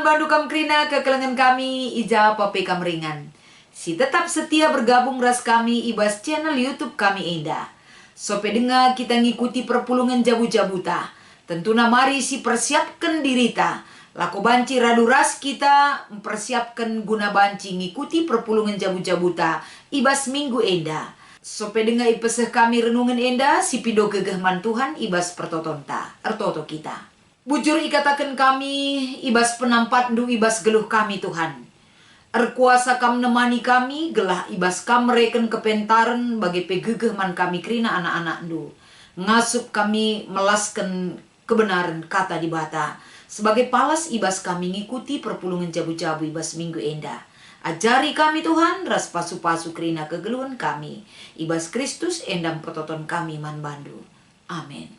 bandu kam krina kekelengan kami ija pape kamringan. Si tetap setia bergabung ras kami ibas channel YouTube kami Enda. Sope dengar kita ngikuti perpulungan jabu-jabuta. Tentu mari si persiapkan dirita. Lako banci radu ras kita mempersiapkan guna banci ngikuti perpulungan jabu-jabuta ibas minggu Enda. Sope dengar ipeseh kami renungan Enda si pido gegehman Tuhan ibas pertotonta ertoto kita. Bujur ikatakan kami ibas penampat ndu ibas geluh kami Tuhan. Erkuasa kam nemani kami gelah ibas kam reken kepentaran bagi pegegehman kami krina anak-anak ndu. Ngasup kami melaskan kebenaran kata di bata. Sebagai palas ibas kami ngikuti perpulungan jabu-jabu ibas minggu Enda. Ajari kami Tuhan ras pasu-pasu krina kegeluhan kami. Ibas Kristus endam pertoton kami man bandu. Amin.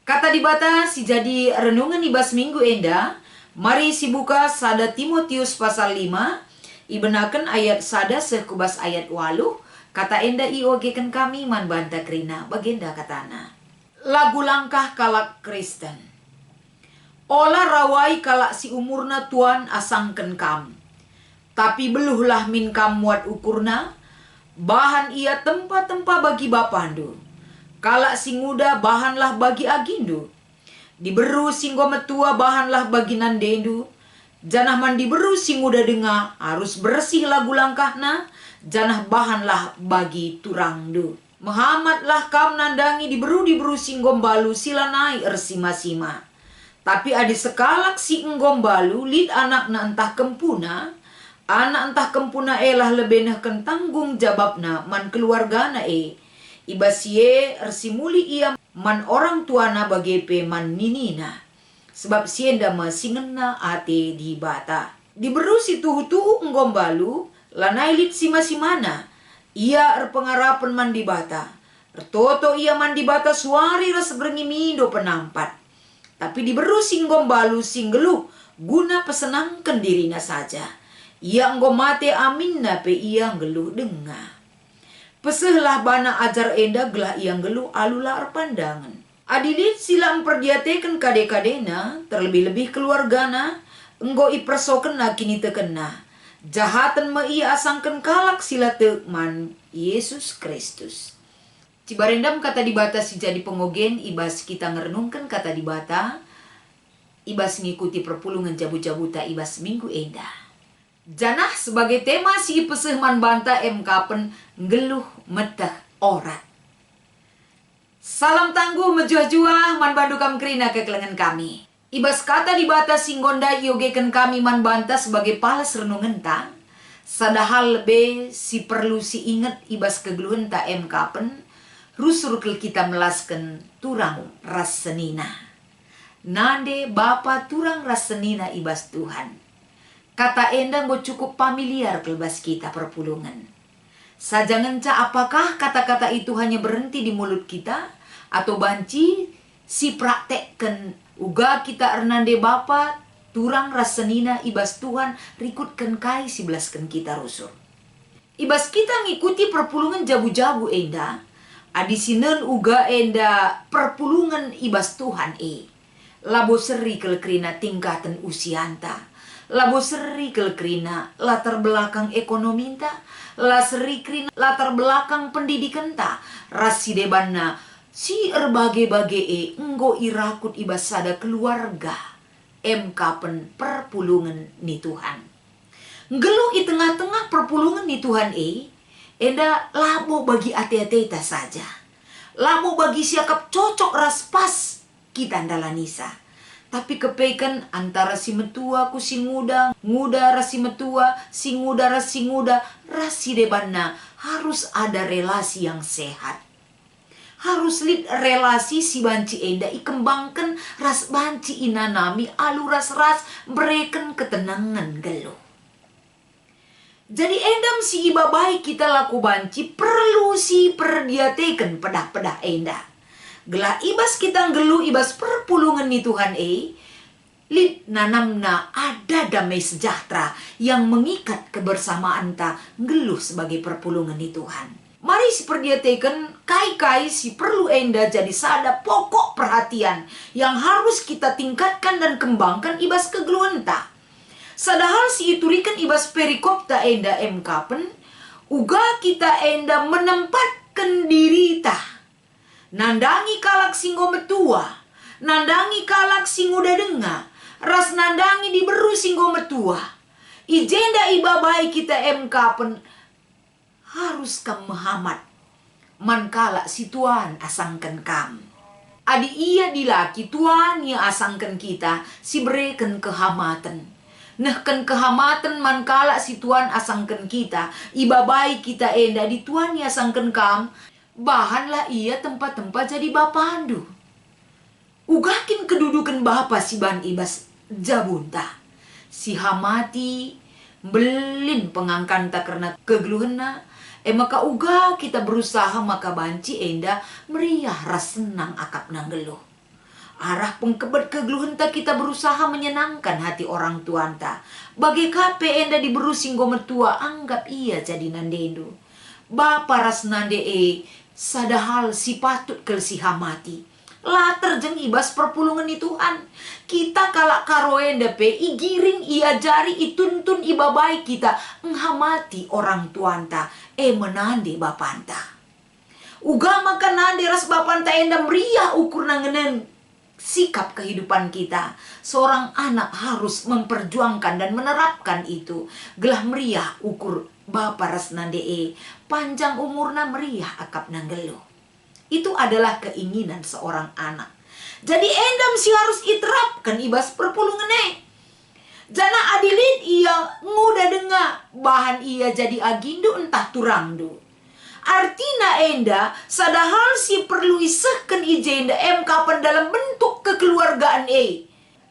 Kata di bata si jadi renungan ibas minggu Enda. Mari si buka sada Timotius pasal 5. Ibenakan ayat sada sekubas ayat 8. Kata Enda iogekan kami man banta krina bagenda katana. Lagu langkah kalak Kristen. Olah rawai kalak si umurna tuan asangken kam. Tapi beluhlah min kam muat ukurna. Bahan ia tempa-tempa bagi bapandu. Kalak si muda bahanlah bagi agindu. Diberu singgo metua bahanlah bagi nandendu. Janah man diberu si muda dengar harus bersih lagu langkahna. Janah bahanlah bagi turangdu. Muhammadlah kam nandangi diberu singgom balu silanai ersima-sima. Tapi adi sekalak si enggom balu lid anakna entah kempuna. Anak entah kempuna elah lebenah kentanggung jawabna man keluargana Ibas ye ersimuli ia man orang tuana bagepe man ninina. Sebab sienda masingena ate di bata. Diberu si tuhu-tuhu enggombalu lanai lit sima-simana. Ia erpengarapan man di bata. Ertoto ia man di bata suari ras berngimido penampat. Tapi diberu si enggombalu singgeluh guna pesenangkan dirinya saja. Ia enggomate aminna pe ia ngeluh dengar. Pesehlah bana ajar Enda gelah yang geluh alula pandangan. Adilit sila memperdiatekan kade-kadena, terlebih-lebih keluargana, enggo ipersoken na kini tekena. Jahatan me ia asangken kalak sila tekman Yesus Kristus. Cibarendam kata di bata si jadi pengogen ibas kita ngerenungkan kata di bata. Ibas ngikuti perpulungan jabu-jabuta ibas minggu Enda. Janah sebagai tema si peseh man banta kapen ngeluh metah orat. Salam tangguh mejuah-juah man bandu kam krina kekelengan kami. Ibas kata di batas singgonda iogekan kami man banta sebagai palas renungan ta. Sadahal be si perlu si inget ibas kegeluhan ta kapen. Rusurkel kita melaskan turang rasenina. Nande bapa turang rasenina ibas Tuhan. Kata Enda mau cukup familiar kelbas kita perpulungan. Sajangan ca apakah kata-kata itu hanya berhenti di mulut kita atau banci si praktekkan uga kita ernande bapa turang rasenina ibas Tuhan rikutkan kai si belaskan kita rusur. Ibas kita ngikuti perpulungan jabu-jabu Enda. Adisinen uga Enda perpulungan ibas Tuhan labo seri kelkrina tingkatan usianta. Labo seri kelkrina latar belakang ekonomi ta, la seri krina latar belakang pendidikan ta, rasi debanna si erbage-bage enggo irakut ibas sada keluarga kapen perpulungan ni Tuhan. Ngeluh i tengah-tengah perpulungan ni Tuhan Enda labo bagi ate-ate ta saja. Labo bagi siakap cocok ras pas kita ndalanisa. Tapi kepeikan antara si metua ku si muda, muda rasi metua, si muda rasi muda, rasi debanna harus ada relasi yang sehat. Harus lid relasi si banci Enda ikembangkan ras banci inanami alu ras-ras bereken ketenangan geluh. Jadi endam si iba baik kita laku banci perlu si perdiatekan pedah-pedah Enda. Gelah ibas kita ngeluh ibas perpulungan ni Tuhan lid nanamna ada damai sejahtera yang mengikat kebersamaan ta ngeluh sebagai perpulungan ni Tuhan. Mari si perdiatekan kai-kai si perlu Enda jadi sada pokok perhatian yang harus kita tingkatkan dan kembangkan ibas kegeluhan ta. Sadahal si iturikan ibas perikop ta enda emkapen, uga kita enda menempatkan diri ta. Nandangi kalak singgo metua, nandangi kalak singgo dadenga, ras nandangi diberu singgo metua. Ijenda ibabai kita emkapen, harus kam Muhammad, mankala si Tuhan asangkan kam. Adi iya dilaki Tuhan ya asangkan kita, si bereken kehamatan. Nehken kehamatan mankala si Tuhan asangkan kita, ibabai kita enda di Tuhan ya asangkan kam, bahanlah ia tempat-tempat jadi bapandu. Ugakin kedudukan bapa si ban ibas jabunta. Si hamati belin pengangkanta karena kegeluhena. Maka uga kita berusaha maka banci enda meriah ras senang akap nanggeluh. Arah pengkebet kegeluhan ta kita berusaha menyenangkan hati orang tuanta. Bagai kape enda diberu singgo mertua anggap ia jadi nandendu. Bapa ras nande sadahal si patut kel si hamati. Later jeng ibas perpulungan ni Tuhan. Kita kalak karoenda pe igiring iajari ituntun ibabai kita menghamati orang tuanta menande bapanta. Uga maka nande ras bapanta enda meriah ukur nanggenen sikap kehidupan kita. Seorang anak harus memperjuangkan dan menerapkan itu. Gelah meriah ukur bapa ras nande panjang umurna meriah akap nanggelo. Itu adalah keinginan seorang anak. Jadi endam si harus iterapkan ibas perpulungan Jana adilit ia nguda denga bahan ia jadi agindu entah turangdu. Artina enda sadahal si perlu isehkan ijenda kapan dalam bentuk kekeluargaan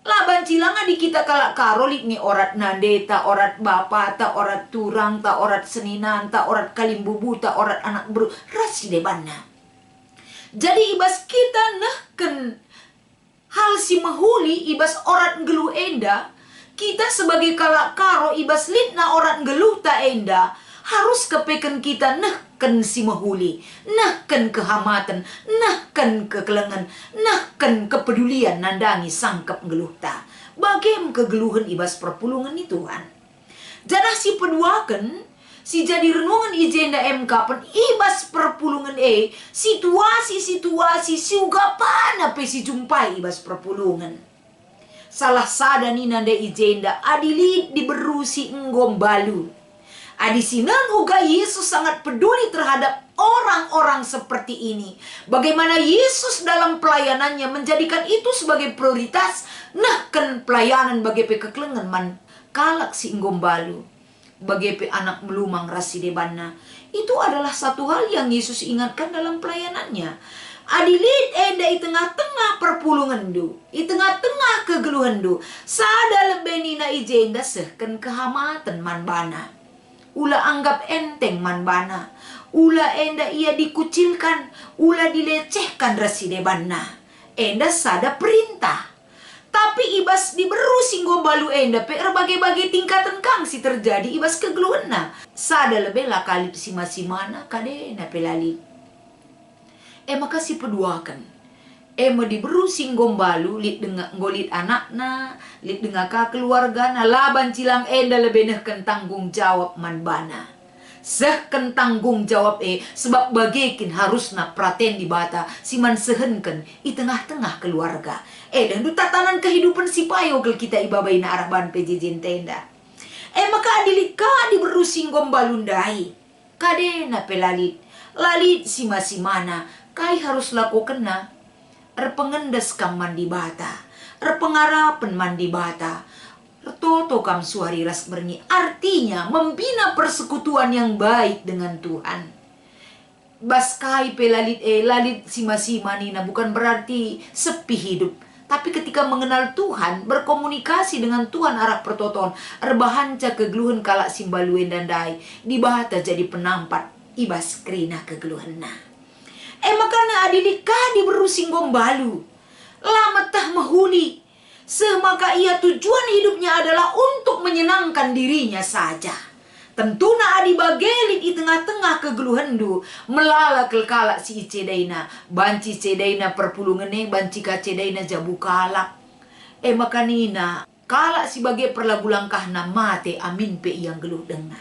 Laban cilanga di kita kalak karolik ni orat nande ta orat bapa ta orat turang ta orat seninan ta orat kalimbubu ta orat anak bro rasi debanna. Jadi ibas kita nahken hal si mahuli ibas orat ngelu enda, kita sebagai kalak karo ibas litna orat ngelu ta enda, harus kepeken kita nahken si mahuli, nahken kehamatan, nahken kekelengan, nahken kepedulian nandangi sangkep ngeluh ta. Bagem kegeluhan ibas perpulungan ni Tuhan. Janah si peduaken, si jadi renungan ijenda kapan ibas perpulungan situasi si uga pana pe si jumpai ibas perpulungan. Salah sada ni nanda ijenda adili diberu si ngombalu. Adi sinan uga Yesus sangat peduli terhadap orang-orang seperti ini. Bagaimana Yesus dalam pelayanannya menjadikan itu sebagai prioritas. Nah kan pelayanan bagi pe keklengan man kalak si ngombalu. Bagi anak melumang rasi debanna. Itu adalah satu hal yang Yesus ingatkan dalam pelayanannya. Adilit enda di tengah-tengah perpulungan du, di tengah-tengah kegeluhan du, sada lebenina ijenda sehken kehamatan manbana. Ula anggap enteng manbana. Ula enda ia dikucilkan, ula dilecehkan rasi debanna. Enda sada perintah. Tapi ibas diberu singgo balu enda pe berbagai-bagai tingkatan kang si terjadi ibas kegeluhna. Sada lebih lah kalip si masimana kadena pelali. Maka si peduakan. Ema diberu singgo balu lit denga ngolit anakna, lit denga ka keluarga na laban cilang enda lebih nehken tanggung jawab manbana. Sehken tanggung jawab sebab bagaikin harusna praten di bata siman sehenken i tengah-tengah keluarga. Dan du tatanan kehidupan si payo gel kita ibabai na araban pejejen tenda. Maka adilika diberu singgom balundai. Kadena pelalit. Lalit si masimana. Kai harus lakukan na. Pengendes kam mandi bata. Pengarapan mandi bata. Toto kam suari ras berni. Artinya membina persekutuan yang baik dengan Tuhan. Baskai pelalit lalit si masimani na bukan berarti sepi hidup. Tapi ketika mengenal Tuhan, berkomunikasi dengan Tuhan arah pertoton, erbahanca kegeluhan kalak simbaluen dan dai, dibahata jadi penampat ibas krina kegeluhan na. Makana adidika diberu singgom balu, lamatah mahuli, semaka ia tujuan hidupnya adalah untuk menyenangkan dirinya saja. Tentuna adi bagelit di tengah-tengah kegeluhan du melala kelkalak si icedaina banci cedaina perpulungane banci ka cedaina jabu kalak makanina Kala sebagai perlagu langkahna mate amin pe yang geluh dengar.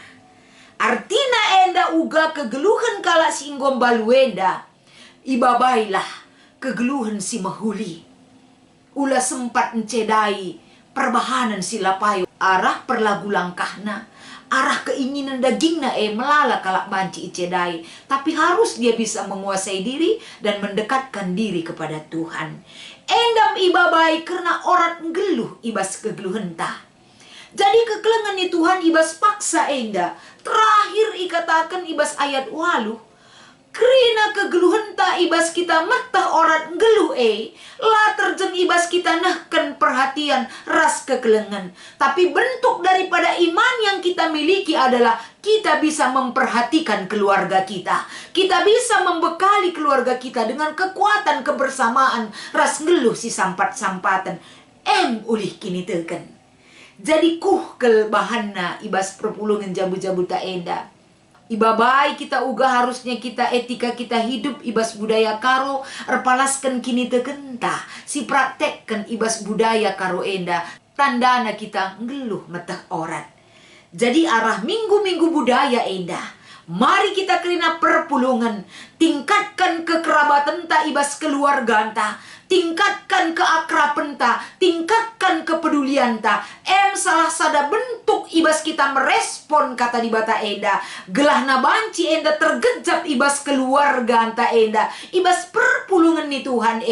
Artina enda uga kegeluhan kala si inggom baluenda. Ibabailah kegeluhan si mahuli. Ula sempat encedai perbahanan si lapayo. Arah perlagu langkahna. Arah keinginan dagingna melala kalak banci icedai. Tapi harus dia bisa menguasai diri dan mendekatkan diri kepada Tuhan. Endam ibabai karena orang geluh ibas kegeluhan ta. Jadi kekelengan ni Tuhan ibas paksa enda. Terakhir ikatakan ibas ayat walu. Kerina kegeluhan ta ibas kita mata orang geluh la terjeng ibas kita nahkan perhatian ras kekelengan. Tapi bentuk daripada iman yang kita miliki adalah kita bisa memperhatikan keluarga kita. Kita bisa membekali keluarga kita dengan kekuatan kebersamaan ras geluh si sampat-sampatan. Ulih kini teken. Jadi kel bahanna ibas perpulungan jabu-jabu ta enda. Ibabai kita uga harusnya kita etika kita hidup ibas budaya karo erpalaskan kini tekenta. Si praktekkan ibas budaya karo enda. Tandana kita ngeluh metah orang. Jadi arah minggu-minggu budaya enda. Mari kita kerina perpulungan. Tingkatkan kekerabatan ta ibas keluarga ta. Tingkatkan keakraban ta, tingkatkan kepedulian ta. Salah sada bentuk ibas kita merespon kata di bata enda. Gelahna banci enda tergejap ibas keluarga anta enda. Ibas perpulungan ni Tuhan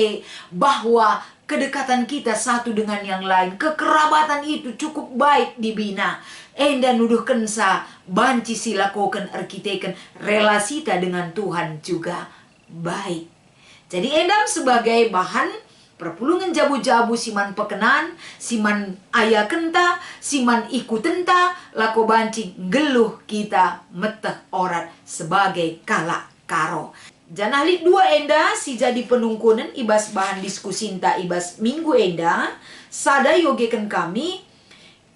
bahwa kedekatan kita satu dengan yang lain. Kekerabatan itu cukup baik dibina. Enda nuduhkan sa banci silakokan arkiteken relasi ta dengan Tuhan juga baik. Jadi endam sebagai bahan perpulungan jabu-jabu siman pekenan, siman ayah kenta, siman ikutenta, lako banci geluh kita meteh orat sebagai kalak karo. Janahlik dua enda si jadi penungkunan ibas bahan diskusinta ibas minggu enda, sada yogeken kami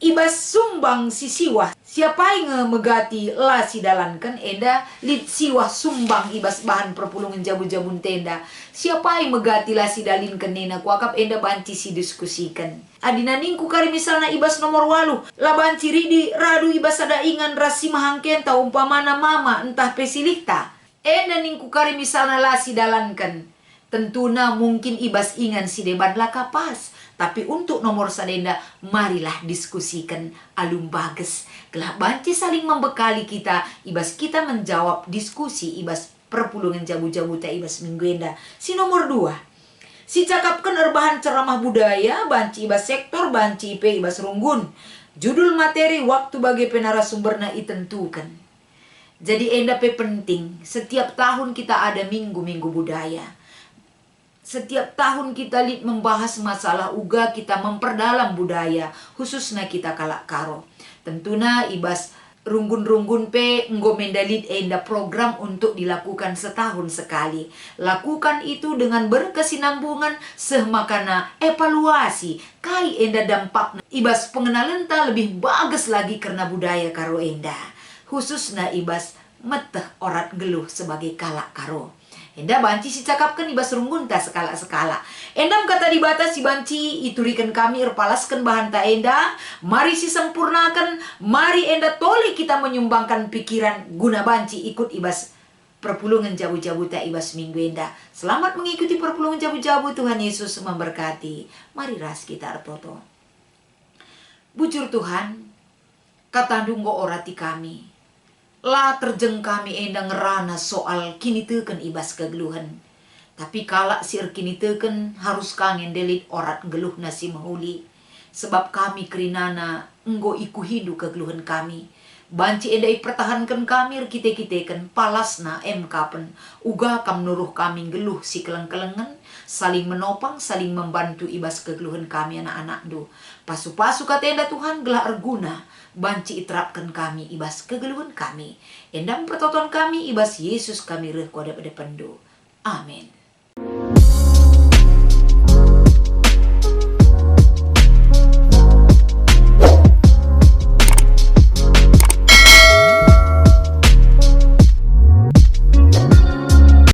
ibas sumbang si siwah. Siapa yang megati la si dalankan enda lid siwah sumbang ibas bahan perpulungan jabu-jabun tenda. Siapa yang megati la si dalinkan nena kuakap enda banci si diskusikan. Adina ningku kari misalnya ibas nomor walu. La banci ridi radu ibas ada ingan rasi mahangken ta umpamana mama entah pesilihta. Enda ningku kari misalnya la si dalankan. Tentuna mungkin ibas ingan si deban la kapas. Tapi untuk nomor sadenda, marilah diskusikan alum bagus. Kelah banci saling membekali kita, ibas kita menjawab diskusi, ibas perpulungan jabu-jabu ta ibas minggu enda. Si nomor dua, si cakapkan erbahan ceramah budaya, banci ibas sektor, banci IP ibas runggun. Judul materi waktu bagi penarasumberna itentukan. Jadi enda pe penting, setiap tahun kita ada minggu-minggu budaya. Setiap tahun kita membahas masalah uga kita memperdalam budaya khususnya kita kalak karo. Tentuna ibas runggun-runggun pe enggo mendalit enda program untuk dilakukan setahun sekali. Lakukan itu dengan berkesinambungan semakana evaluasi kai enda dampak ibas pengenalan ta lebih bagus lagi karena budaya karo enda. Khususnya ibas meteh orat geluh sebagai kalak karo. Enda banci si cakapkan ibas runggun ta sekala-sekala. Endam kata dibata si banci iturikan kami erpalaskan bahan ta enda. Mari si sempurnakan. Mari enda toli kita menyumbangkan pikiran guna banci ikut ibas perpulungan jabu-jabu ta ibas minggu enda. Selamat mengikuti perpulungan jabu-jabu. Tuhan Yesus memberkati. Mari ras kita artoto. Bujur Tuhan, kata dunggo orati kami. La terjeng kami enda ngerana soal kini teken ibas kegeluhan. Tapi kalak sir kini teken harus kangen delit orat geluh nasi mahuli. Sebab kami kerinana enggo iku hidu kegeluhan kami. Banci enda pertahankan kami kite-kiteken palasna kapen. Uga kam nuruh kami geluh si keleng-kelengan. Saling menopang, saling membantu ibas kegeluhan kami anak-anak do. Pasu-pasu kata enda Tuhan gelah erguna. Banci iterapkan kami ibas kegeluhan kami. Endam pertoton kami ibas Yesus kami reh kuada pada pendu. Amin.